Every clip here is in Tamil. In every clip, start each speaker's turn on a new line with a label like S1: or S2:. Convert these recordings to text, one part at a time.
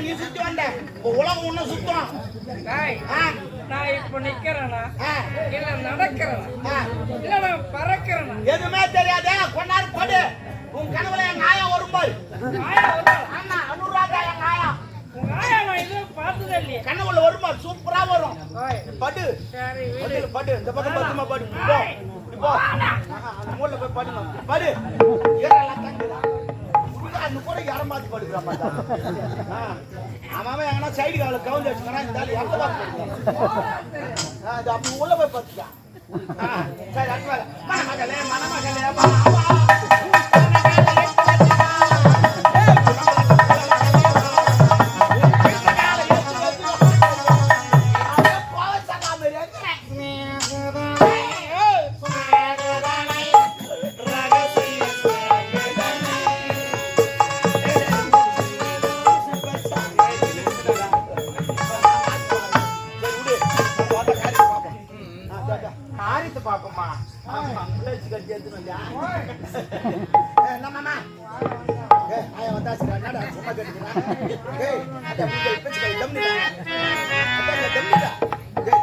S1: நீ சுத்தி வந்த உலகம் ஒண்ணு சுத்தம்.
S2: நான் இப்ப நிக்கிறேனா இல்ல நடக்கிறேனா இல்ல நான் பறக்கிறேனா
S1: எதுவுமே தெரியாதே. கொண்டாரு படு. உன் கனவுல என் ஆயா வரும்பாரு. ஆமா அனுராதா என் ஆயா.
S2: உங்க ஆயா நான் இதுவும் பார்த்ததே இல்லையே.
S1: கனவுல வரும்பாரு. சூப்பரா வரும். படு சரி படு. இந்த பக்கம் பத்துமா படு. போ மூல போய் படு. படு ஏறலாம் தங்குதா. அந்த கூட யாரை மாத்தி படுக்கிறா பாத்தா. அவன் எங்கன்னா சைடு கால கவுண்ட் வச்சுக்கனா இந்த ஆளு எப்ப தான் படுக்கிறான். அது அப்படி உள்ள போய் படுத்துக்கா. சரி அட்வால மணமகளே பாப்பமா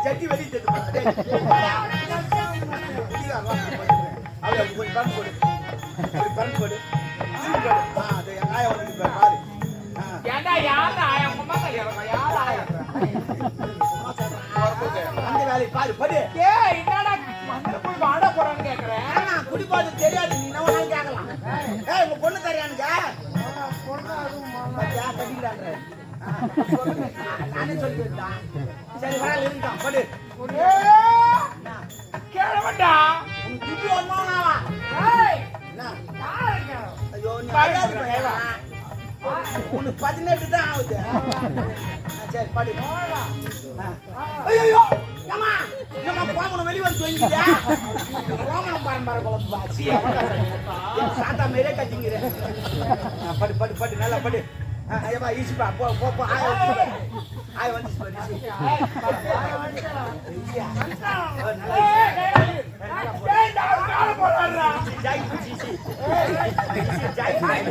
S1: ஜட்டி வெளியே அந்த வேலை பாரு படு.
S2: வாட போறான்னு கேக்குறேன்.
S1: குடிப்பாது தெரியாது. நீ என்ன வேணாலும் கேட்கலாம். உங்க பொண்ணு தெரியானுங்க நானே சொல்லிட்டான். சரி வரல இருந்தான் படு.
S2: கேளவண்டா
S1: உன் குட்டி ஒண்ணாவா? ஐயோ நீ உனக்கு 18 தான் ஆகுது. சரி படு. ஐயோ ஏமா நம்ம கோமணம் வெளிய வந்து தொங்கிதே. கோமணம் பரம்பரை குழம்பு பாச்சி. சாத்தா மேலே கட்டிங்கற. படு படு படு நல்லா படு. ஐயா ஈஸ்பா போ போ போ ஆய் வந்து படு. ஏய் நான் கால போறறா. ஜாய் ஜி ஜாய் ஜாய்.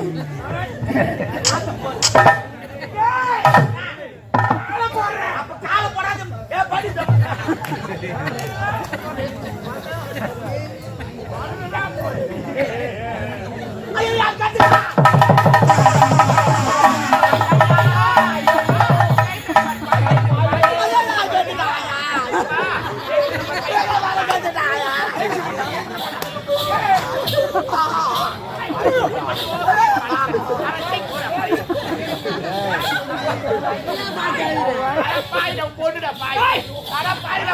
S1: அப்ப கால போடாத. ஏ படி. ஐயோ யா கட்டுடா. பாய்ல போடுடா பாய். அட பாய்ல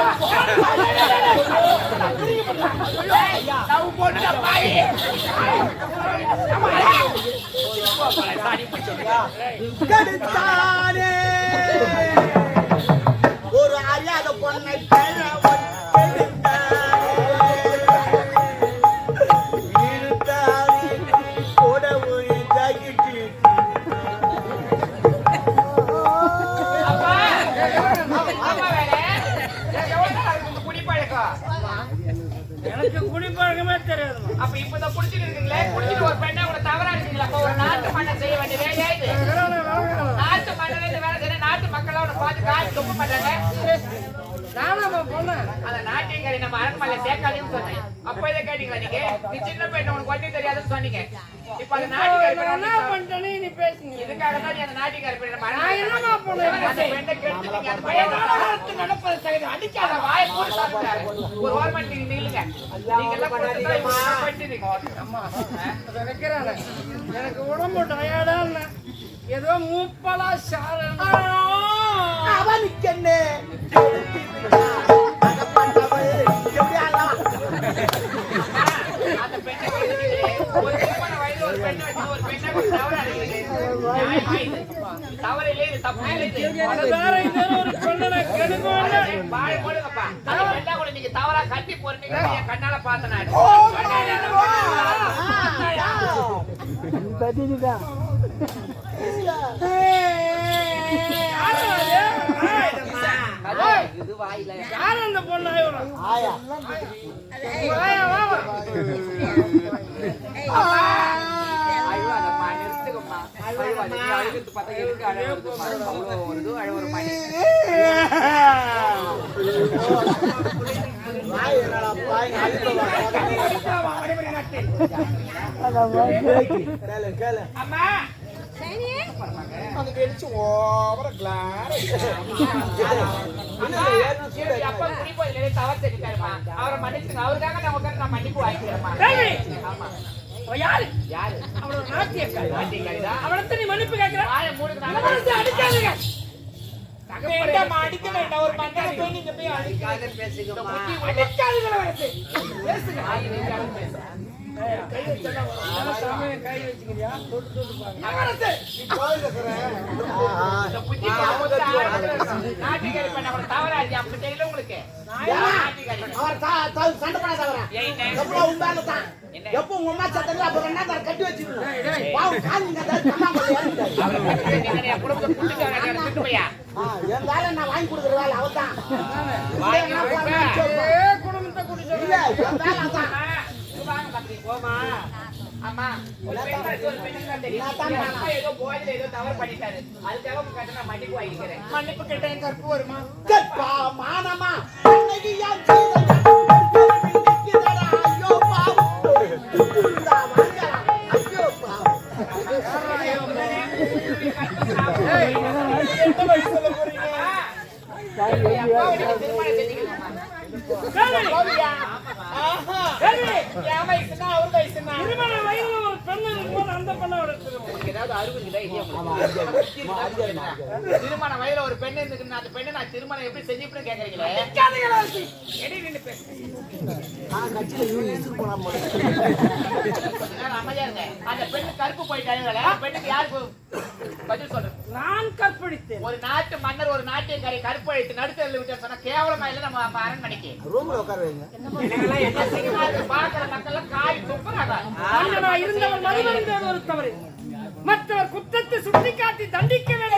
S1: நான் போடுடா பாய். கடுத்தானே ஒரு அறியாத பொண்ணை
S2: எனக்கு குடிப்பழக்கமே தெரியாது.
S3: அப்ப இப்பதான் குடிச்சிட்டு இருக்கீங்களே, குடிச்சிட்டு ஒரு பெண்ணை கூட தவறா இருக்கீங்களா? அப்ப ஒரு நாட்டு மன்னன் செய்ய வேண்டிய வேலையா இது? நாட்டு மன்னன் இந்த வேலை செய்ய நாட்டு மக்கள் அவனை பார்த்து காய் துப்ப மாட்டாங்க.
S2: நானும் பொண்ணேன்.
S3: அந்த நாட்டியக்காரி நம்ம அரண்மனையில சேர்க்காதுன்னு சொன்னேன். அப்ப இதை கேட்டீங்களா நீங்க? நீ சின்ன பெண்ணை உனக்கு ஒன்றும் தெரியாதுன்னு சொன்னீங்க. இப்ப அந்த நாட்டியக்காரி
S2: என்ன பண்ணிட்டேன்னு நீ பேசுங்க.
S3: இதுக்காக தான் நீ அந்த நாட்டியக்காரி பெண்ணை
S2: நான் என்னமா பண்ணேன்?
S3: அந்த பெண்ணை கெடுத்துட்டீங்க. அந்த பையன் நடப்பது சகஜம். அடிக்காத வாயை போட்டு சாப்பிட்டாரு. ஒரு ஓரமாக நீங்க நில்லுங்க. நீங்க எல்லாம் பண்ணிருக்கீங்க.
S2: அம்மா வைக்கிறாங்க. எனக்கு உடம்பு டயர்டா இல்ல. ஏதோ மூப்பலா சார
S1: அவனுக்கு என்ன
S3: அந்த பெண்ணை ஒரு வயது ஒரு பெண்ணை வச்சு ஒரு பெண்ணை தவறா இருக்குது. தவறில்லை, இது தப்பு
S2: ஒரு பொண்ணை கெடுக்கும்.
S3: வாழை போடுங்கப்பா. அந்த பெண்ணை கூட நீங்க தவறா கட்டி போறீங்க. என் கண்ணால பார்த்தேன் நான்.
S2: யார் அந்த பொண்ணு?
S3: நிறுத்துக்குமா நீ அழுகிறது பார்த்தா எதுக்கு அழ வருதுமா? அவ்வளோ வருது அழ ஒரு மாதிரி. அம்மா அப்பா குடிப்பதிலே தவறு செஞ்சுட்டாருமா. அவரை மன்னிச்சுங்க. அவருக்காக நான் உட்காந்து நான் மன்னிப்பு வாங்கிக்கிறேம்மா. ஆமா.
S2: யாரு
S3: யாரு?
S2: அவளோட நாட்டியக்காரி.
S3: நாட்டியக்காரிதான்.
S2: அவளத்தை நீ மன்னிப்பு கேட்கிற?
S3: வாயை மூடுங்க.
S2: அடிக்காதீங்க.
S3: வேண்டாம், அடிக்க வேண்டாம். ஒரு மன்னிப்பு போய் நீங்க போய் அடிக்காத பேசுங்கம்மா. அடிக்காதீங்க வளர்த்து. பேசுங்க. ஆயி வைக்காத பேசுங்க.
S2: கை வச்சா வரும். கை வச்சுக்கிறியா? தொட்டு பாருங்க.
S3: அவரது நீ போயிடுற. இந்த புத்தி நாட்டியக்காரி பண்ண அவரை தவறாச்சு. அப்படி தெரியல உங்களுக்கு. நாட்டியக்காரி
S1: அவர் சண்டை பண்ண தவிர எப்போ உண்டால தான் எப்போ உங்க அம்மா சத்தல அப்புறம் என்ன தர கட்டி வச்சிருக்கோம் பாவு காலிங்க தர கம்மாங்க ஏறிட்டாரு
S3: நீங்க என் குடும்பத்தை புடிச்சாங்க எடுத்துட்டு போயா.
S1: என் வேலை நான் வாங்கி கொடுக்குற வேலை அவதான்
S2: குடும்பத்தை குடிச்சு
S1: இல்ல என் வேலை அதான்
S3: வாங்க பத்தி போமா. அம்மா ஒரு பெண்ணுக்கு தெரியும். அப்பா ஏதோ போயில ஏதோ தவறு பண்ணிட்டாரு. அதுக்காக உங்க நான் மன்னிப்பு வாங்கிக்கிறேன். மன்னிப்பு கேட்டேன் கற்பு வருமா?
S1: கற்பா மானமா அன்னைக்கு யார் செய்தடா ஐயோ பாவு இந்த வாங்கடா ஐயோ பாவு என்ன வயசுல போறீங்க?
S3: திருமணம் செஞ்சுக்கலாமா? என் வயசுனா அவர் வயசுனா
S2: திருமண வயதுல ஒரு பெண்ணு இருக்கும்போது அந்த பெண்ணோட திருமணம்
S3: ஏதாவது அருகுதா இல்லையா? திருமண வயதுல ஒரு பெண்ணு இருக்கு. அந்த பெண்ணை நான் திருமணம் எப்படி செஞ்சுப்பேன்னு கேக்குறீங்களே. அமைதியா இருங்க. அந்த பெண்ணு கருப்பு போயிட்டாங்க. பெண்ணுக்கு யாருக்கு பதில் சொல்றது?
S2: நான் கற்பழித்தேன்.
S3: ஒரு நாட்டு மன்னர் ஒரு நாட்டியக்காரி கருப்பு அழித்து நடுத்தரில் விட்டு சொன்னா கேவலமா இல்ல. நம்ம அரண்மனைக்கு
S1: ரூம்ல உட்கார வைங்க
S3: என்ன செய்யணும்? பாக்குற மக்கள் காய் துப்புறாங்க.
S2: மன்னனா இருந்தவன் மறுமறிந்தது ஒரு தவறு. மற்றவர் குற்றத்தை சுட்டிக்காட்டி தண்டிக்க வேண்டும்.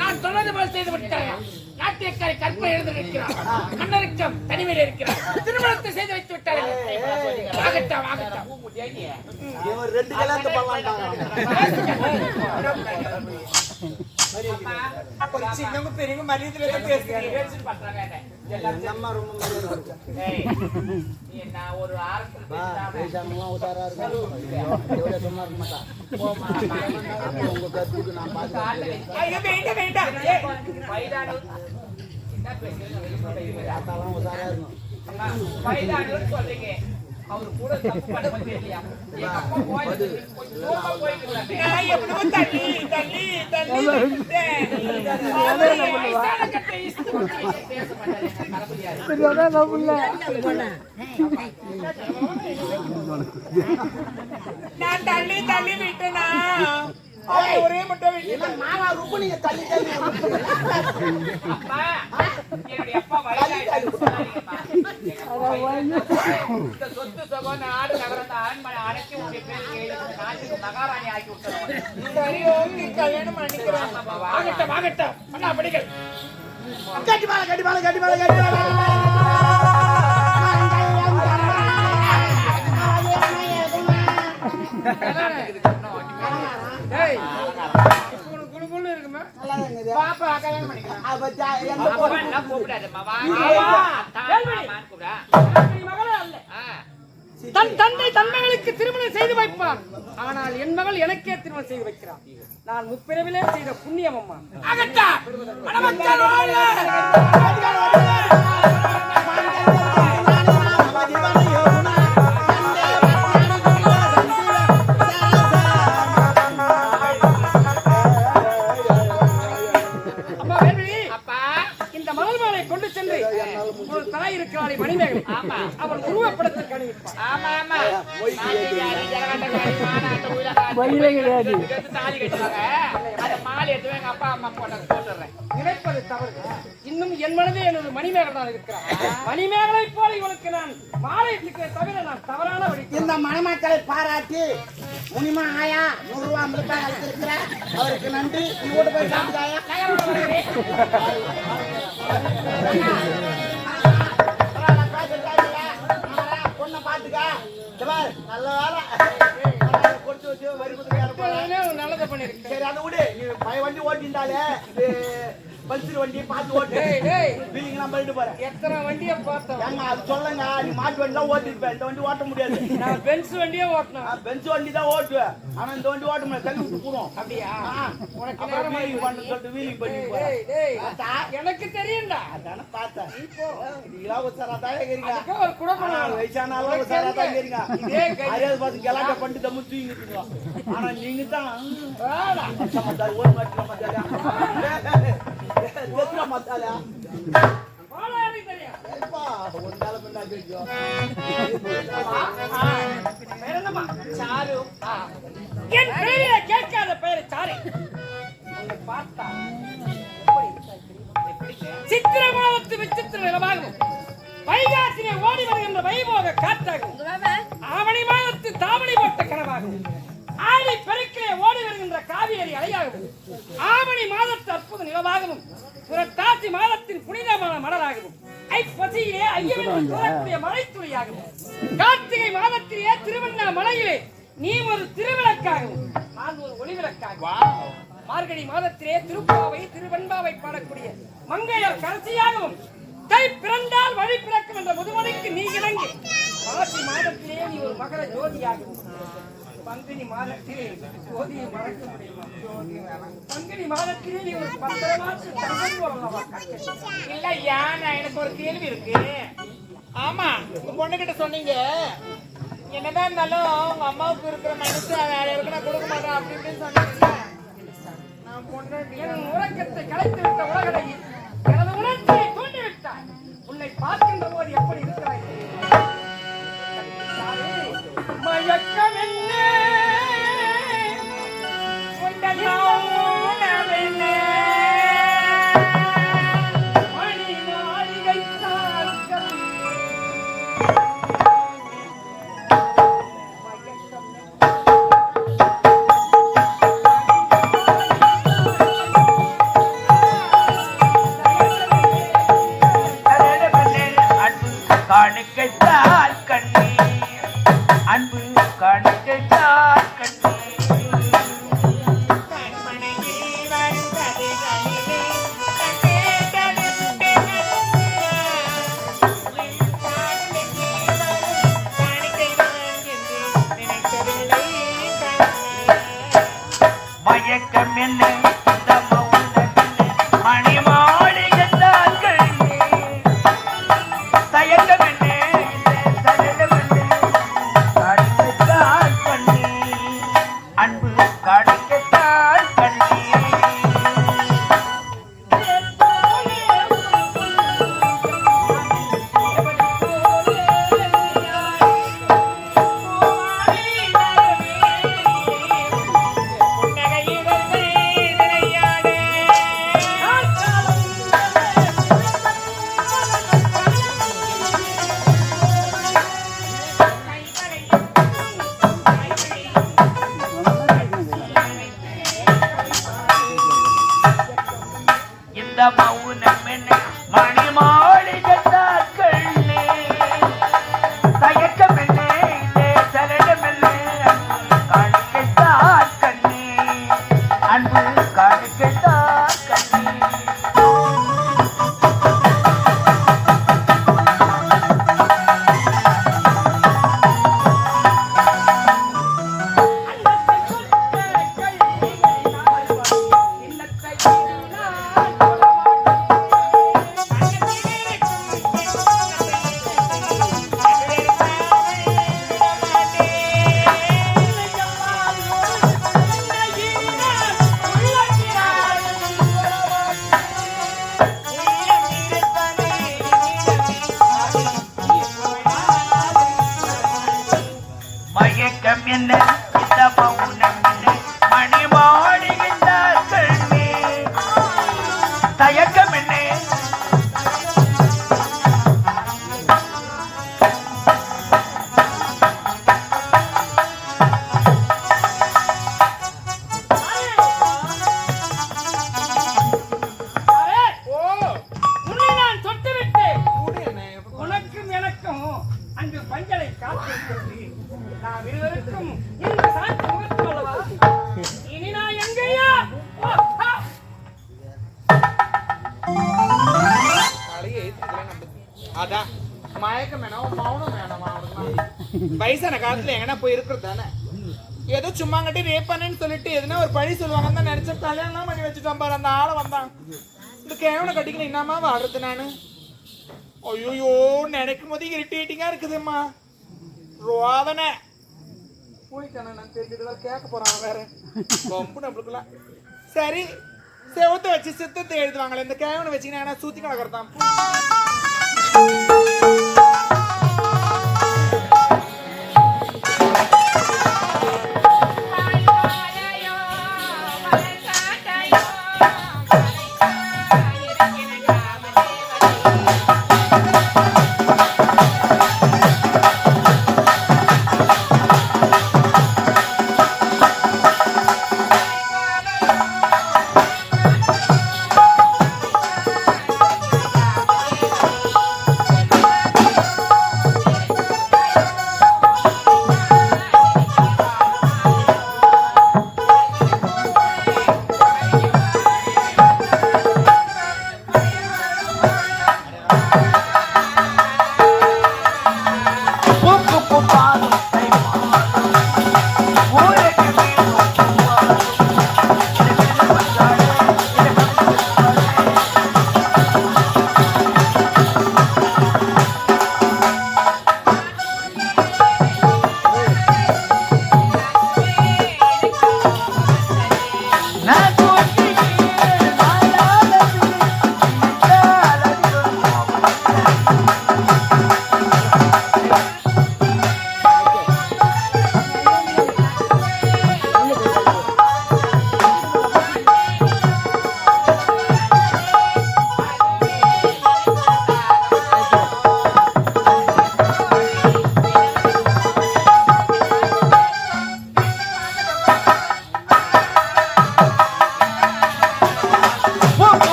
S2: நான் சொன்னது போல் செய்து விட்டாயா? நாட்டியக்காரி கற்பை எழுந்து நிற்கிறார். மன்னரிக்கம் தனிமையில் இருக்கிறார். திருமணத்தை செய்து வைத்து விட்டார்கள். ஆகட்டும் ஆகட்டும்.
S1: ரெண்டு கல்யாணத்தை
S3: சின்னவங்க பெரியவங்க மரியாதையில பேசுறீங்க.
S1: நம்ம ரொம்ப
S3: நான் ஒரு வயதானவர் சொல்றீங்க. அவரு கூட தப்பு பண்ண தெரியலையா? எங்க அப்பா போயிட்டு நான் எவ்வளவு தள்ளி தள்ளி தள்ளி பேச நான் தள்ளி தள்ளி விட்டேனா? ஒரே மட்டும்
S1: மாமா ரொம்ப நீங்க தள்ளி தள்ளி
S3: என்னுடைய அப்பா இந்த சொத்து சகோதர நாடு நகரத்தை அரண்மனை அடக்கி உடைய பேருக்கு நாட்டுக்கு மகாராணி ஆக்கி விட்டுருவோம். கல்யாணம் பண்ணிக்கிறேன்.
S2: ஆகட்டும் ஆகட்டும். அண்ணா படிகள்
S1: கட்டி மாலை கட்டி மாலை கட்டி மாலை கட்டி
S2: குழுக்குழு இருக்குமா?
S3: பாப்பா கல்யாணம் பண்ணிக்கிறேன்.
S2: தன் தந்தை தன் மகளுக்கு திருமணம் செய்து வைப்பார். ஆனால் என் மகள் எனக்கே திருமணம் செய்து வைக்கிறார். நான் முப்பிரவிலே செய்த புண்ணியம் அம்மா. இந்த மலர் மாலை கொண்டு சென்று ஒரு தாய் இருக்கிறாளே மணிமேகலை, அவள் உருவப்படத்தில் கணிவிப்பார். நினைப்பது தவறு. இன்னும் என் மனதே எனது மணிமேகலை தான் இருக்கிறார். மணிமேகலை போல இவளுக்கு நான் மாலை தவிர நான் தவறான வழி.
S1: இந்த மணமக்களை பாராட்டி முனிமா ஆயா 100 ரூபாய் 50 ரூபாய் அளித்திருக்கிற அவருக்கு நன்றி. இங்கோட்டு போய் சாப்பிட்டாயா இருந்தாலே இது பல்சர் வண்டி பார்த்து ஓட்டு வீலிங் நான் போயிட்டு போறேன்.
S2: எத்தனை வண்டியை பார்த்தோம்
S1: ஏங்க அது சொல்லுங்க, நீ மாட்டு வண்டி தான் ஓட்டிருப்பேன், இந்த வண்டி ஓட்ட முடியாது.
S2: நான் பென்ஸ் வண்டியே ஓட்டணும்.
S1: பென்ஸ் வண்டி தான் ஓட்டுவேன், ஆனா இந்த வண்டி ஓட்ட முடியாது, தள்ளி விட்டு போடும்.
S2: அப்படியா? உனக்கு
S1: அப்புறம் வீலிங் பண்ணு சொல்லிட்டு வீலிங் பண்ணி போறேன்.
S2: எனக்கு தெரியும்டா.
S1: அதானே பார்த்தேன். நீங்களா உசாரா தான் இருக்கிறீங்க,
S2: ஒரு குடும்பம்
S1: வயசானாலும் உசாரா தான் இருக்கிறீங்க. அரியாவது பார்த்து கலாட்டை பண்ணிட்டு தம்மு தூங்கிட்டு. ஆனா நீங்க தான் ஒரு மாட்டு மசாலா ஒரு நிலமை
S2: சாரு. என் பெயரை கேட்காத பெயர் சாரு. பார்த்தா சித்திர மாதத்து விசித்திர நிலமாகவும் வைகாசினை ஓடி வருகின்ற வைபோக காற்றாகவும் ஆவணி மாதத்து தாவணி போட்ட கனவாகவும் ஆடி பெருக்கிலே ஓடி வருகின்ற காவிரி அலையாகவும் ஆவணி மாதத்து அற்புத நிலவாகவும் புரட்டாசி மாதத்தின் புனிதமான மலராகவும் ஐப்பசியிலே ஐயவன் சொல்லக்கூடிய மலைத்துளியாகவும் கார்த்திகை மாதத்திலே திருவண்ணாமலையிலே நீ ஒரு திருவிளக்காகவும் நான் ஒரு ஒளிவிளக்காகவும் மார்கழி மாதத்திலே திருப்பாவை திருவெண்பாவை பாடக்கூடிய மங்கையர் கடைசியாகவும் தை பிறந்தால் வழி பிறக்கும் என்ற முதுமலைக்கு நீ இறங்கி மாசி மாதத்திலே நீ ஒரு மகர ஜோதியாகவும் பங்குனி மாதத்திலே ஜோதியை மறக்க முடியுமா? பங்குனி மாதத்திலே நீ ஒரு 10 மாசம் தங்கம் போடலாமா?
S3: இல்ல ஐயா, நான் எனக்கு ஒரு கேள்வி இருக்கு. ஆமா, உங்க பொண்ணுகிட்ட சொன்னீங்க என்னதான் இருந்தாலும் உங்க அம்மாவுக்கு இருக்கிற மனசு வேற யாருக்கு நான் கொடுக்க மாட்டேன் அப்படி இப்படின்னு சொன்னீங்க. நான் பொண்ணு
S2: என் உறக்கத்தை கலைத்து விட்ட உலகத்தை எனது உணர்ச்சியை தூண்டி விட்டாய். உன்னை பார்க்கின்ற போது எப்படி இருக்கிறாய்? மயக்கம் என்ன மணி மாளிகை
S4: காணிக்கைத்தால் கண்ணீர் அன்பு காணிக்கைத்தால் கண்ணீர் மயக்கம் என்ன
S3: அதான் மயக்கம் வேணும் மௌனம் வேணாமா அவனுக்கு வயசான காலத்துல எங்கன்னா போய் இருக்கிறது தானே ஏதோ சும்மா கட்டி ரேப் பண்ணேன்னு சொல்லிட்டு எதுனா ஒரு பழி சொல்லுவாங்கன்னு தான் நினைச்ச கல்யாணம் பண்ணி வச்சுட்டான் பாரு அந்த ஆளை வந்தான் இந்த கேவனை கட்டிக்கணும் என்னமா வாழ்றது நானு ஐயோ நினைக்கும் போது இரிட்டேட்டிங்கா இருக்குதும்மா ரோதனை போயிட்டானே நான் தெரிஞ்சதுதான் கேட்க போறான் வேற ரொம்ப நம்மளுக்குலாம் சரி செவத்தை வச்சு சித்தத்தை எழுதுவாங்களே இந்த கேவனை வச்சுக்கினா சூத்தி கலக்கிறதான்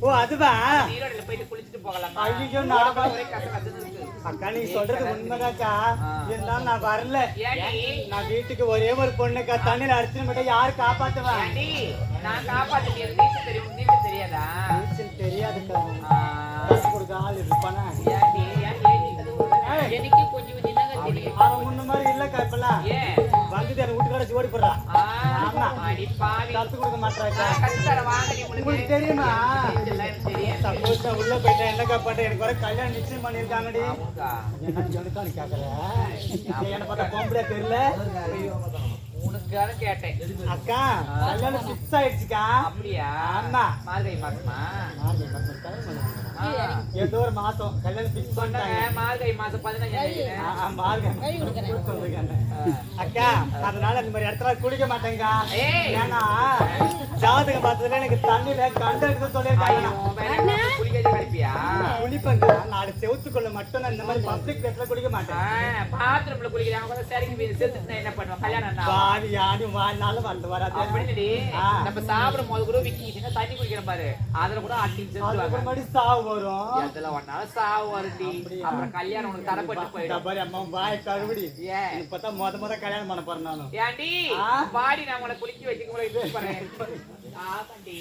S1: ஓ அதுவா
S3: ஈரோடுல போயிட்டு குளிச்சுட்டு போகலாம்.
S1: ஐயோ நான்
S3: ஒரே கசகசன்னு இருக்கு.
S1: அக்கா நீ சொல்றது உண்மைதாக்கா இருந்தாலும் நான் வரல.
S3: ஏடி
S1: நான் வீட்டுக்கு ஒரே ஒரு பொண்ணுக்கா தண்ணியில அடிச்சு மட்டும் யாரு காப்பாத்துவா?
S3: ஏடி நான் காப்பாத்திட்டேன். நீச்சல் தெரியும், நீச்சல் தெரியாதா?
S1: நீச்சல் தெரியாதுக்கா.
S3: ஆ.
S1: காசு கொடுக்க ஆள் இருப்பானா?
S3: ஏடி எனக்கு கொஞ்சம் கொஞ்சம் தாங்க தெரியும்.
S1: அவன் முன்ன மாதிரி இல்லக்கா இப்பெல்லாம்.
S3: ஏன்
S1: வந்துட்டு அந்த வீட்டுக்கார ஓடி போடுறா. ஆமா.
S3: அடி பாவி.
S1: கத்து கொடுக்க மாட்டாக்கா.
S3: கத்துத்தர வாங்கடி
S1: உங்களுக்கு
S3: உங்களுக்கு.
S1: தெரியுமா?
S3: இதெல்லாம் தெரியாது.
S1: சப்போஸ் நான் உள்ள போயிட்டேன் என்னக்கா பண்றேன்? எனக்கு வர கல்யாணம் நிச்சயம் பண்ணிருக்காங்கடி.
S3: ஆமாக்கா.
S1: எனக்கா நீ கேக்குற? என்ன பார்த்தா பொம்பளை தெரியல?
S3: உனக்கான கேட்டேன்.
S1: அக்கா கல்யாணம் ஃபிக்ஸ் ஆயிடுச்சுக்கா.
S3: அப்படியா?
S1: ஆமா.
S3: மார்கழி மாசமா?
S1: ஏதோ ஒரு மாசம் கல்யாணம் ஃபிக்ஸ்
S3: சொன்னாங்க
S1: பண்ணிட்டாங்க.
S3: மார்கழி மாசம் 15
S1: அக்கா அதனால இந்த மாதிரி இடத்துல குடிக்க மாட்டேங்க.
S3: ஏய்.
S1: ஏன்னா ஜாதகம் பார்த்ததுல எனக்கு தண்ணியில கண்டது சொல்லியிருக்காங்க.
S3: குளிக்காத கழிப்பியா?
S1: குளிப்பங்க நாலு செவுத்துக்குள்ள மட்டும் நான் இந்த மாதிரி பப்ளிக் பிளேஸ்ல குடிக்க மாட்டேன்.
S3: பாத்ரூம்ல குளிக்கிறாங்க கூட சரிங்க மீது செத்துட்டு என்ன பண்ணுவோம்? கல்யாணம்
S1: வாடி யாடி வாழ்நாளும் வந்து வராது.
S3: அப்படின்னு நம்ம சாப்பிடும் போது கூட விக்கிச்சுன்னா தண்ணி குடிக்கிற பாரு அதுல கூட அட்டி செத்துவாங்க.
S1: அதுக்கு முன்னாடி சாவு வரும்.
S3: அதுல ஒன்னால சாவு வருடி. அப்புறம் கல்யாணம் உனக்கு தரப்பட்டு போயிடும்.
S1: பாரு அம்மா வாய் கழுவிடி.
S3: ஏன்
S1: இப்பதான் முத கல்யாணம் பண்ண போறேன் நானும்.
S3: ஏன்டி பாடி நான் உங்களை குளிக்க வச்சுக்க போறேன். ஆ பண்டி